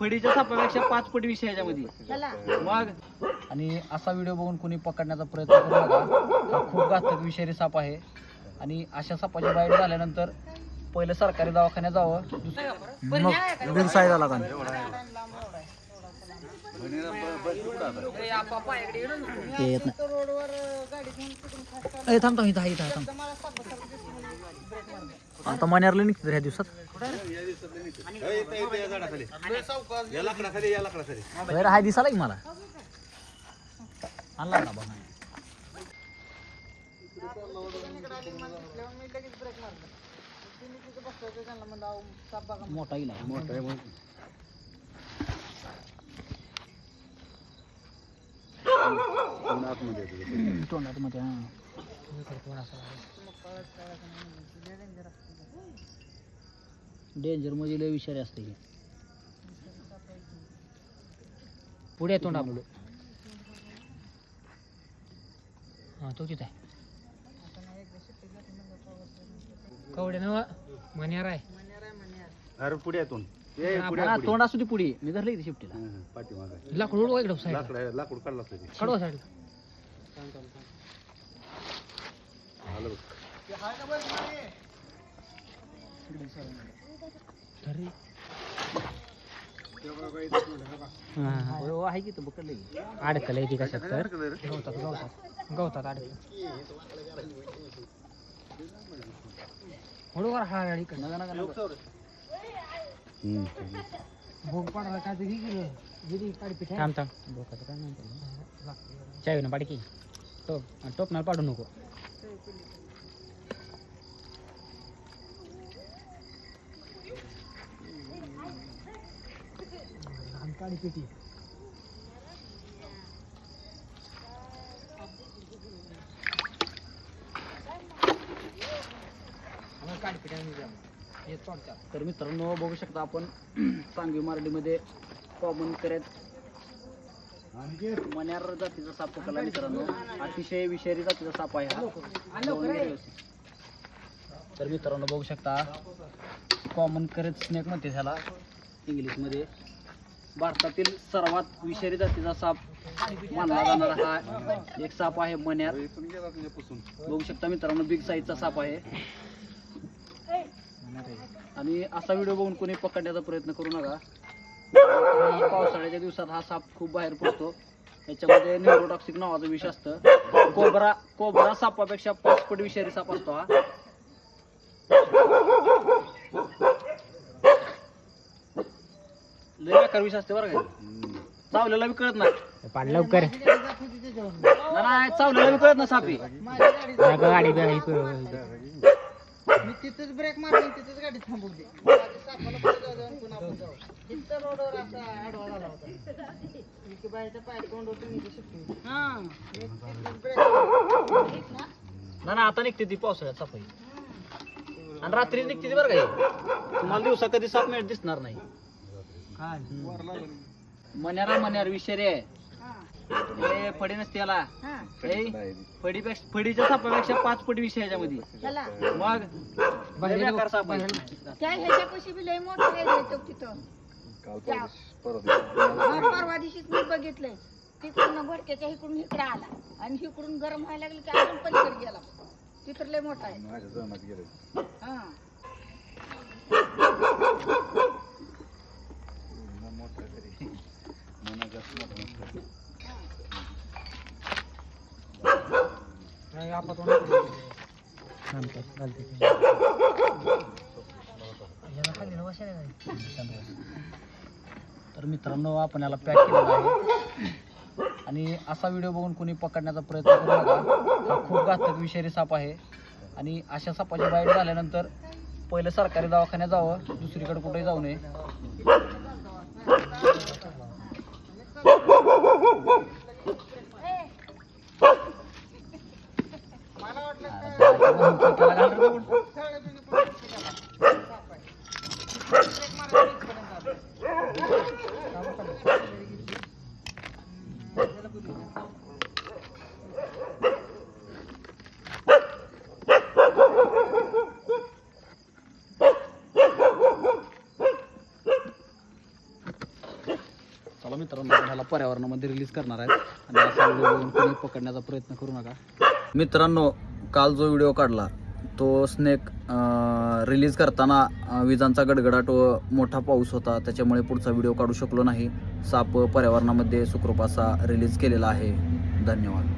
फडीच्या सापापेक्षा 5 पट विषय याच्यामध्ये मग. आणि असा व्हिडिओ बघून कोणी पकडण्याचा प्रयत्न करू नका. हा खूप घातक विषारी साप आहे आणि अशा सापाची बाईट झाल्यानंतर पहिलं सरकारी दवाखान्यात जावं. मग बिल साईज आला का येत नाही. थांबतो इथं आता मण्यारला निघतो ह्या दिवसात. हाय दिसाला की मला आणला ना बघा. मोठा इला तोंडात मध्ये डेंजर मध्ये लय विषारी असते. पुढे तोंड आपलं हा तो तिथे कवडे नव मण्यार आहे. अरे पुढे येतो तोंड असू दे पुढे. मी धरले इथे शिफ्टीला पाठीमागे लाकूड लाकूड काढला कडवा साईड आहे की पकडले अडकल आहे ती कशात तर गवतात अडकल बरोबर. हा भोग पडला काय थांब बोकाचं काय म्हणतो चावी ना पाडकी टोपणार पाडू नको. काळी पेटी तर मित्रांनो बघू शकता आपण सांगवी मार्डीमध्ये कॉमन करत मण्यार जातीचा साप पकडला मित्रांनो. अतिशय विषारी जातीचा साप आहे हा. तर मित्रांनो बघू शकता कॉमन करत स्नेक म्हणते त्याला इंग्लिशमध्ये. भारतातील सर्वात विषारी जातीचा साप मानला जाणारा हा एक साप आहे मण्यार. बघू शकता मित्रांनो बिग साईजचा साप आहे आणि असा व्हिडिओ बघून कोणी पकडण्याचा प्रयत्न करू नका. पावसाळ्याच्या दिवसात हा साप खूप बाहेर पडतो. याच्यामध्ये न्यूरोटॉक्सिक नावाचं विष असतं. कोबरा सापापेक्षा 5 पट विषारी साप असतो हा. लय बेकार विष असते बरं का. चावलेला बी कळत नाही पाड लवकर नाही. चावलेला बी कळत ना सापी गाडी मी तिथेच ब्रेक मारली तिथेच गाडी थांबवली. ना आता निघते ती पावसाळ्यात सापाई आणि रात्री निघते ती बरं का. तुम्हाला दिवसा कधी साप मिळत दिसणार नाही. मण्यार विषारी आहे. फडी नसते याला. फडीच्या सापापेक्षा 5 पट विषय याच्यामध्ये मग. बेकार साप आहे. परवा दिवशीच मी बघितलंय. तिकडून भडक्याच्या इकडून इकडे आला आणि इकडून गरम व्हायला लागलं की अजून पलीकडे गेला. तिथं लय मोठा आहे. हा तर मित्रांनो आपण याला पॅक केलेला आहे आणि असा व्हिडिओ बघून कोणी पकडण्याचा प्रयत्न करू नका. हा खूप घातक विषारी साप आहे आणि अशा सापाची बाईट झाल्यानंतर पहिलं सरकारी दवाखान्यात जावं. दुसरीकडे कुठेही जाऊ नये. चला मित्रांनो आपण ह्याला पर्यावरणामध्ये रिलीज करणार आहेत आणि असा व्हिडिओ बघून कोणी पकडण्याचा प्रयत्न करू नका. मित्रांनो काल जो व्हिडिओ काढला तो स्नेक रिलीज करताना विजांचा गडगडाट व मोठा पाऊस होता, त्याच्यामुळे पुढचा व्हिडिओ काढू शकलो नाही. साप पर्यावरणामध्ये सुखरूप असा रिलीज केलेला आहे. धन्यवाद.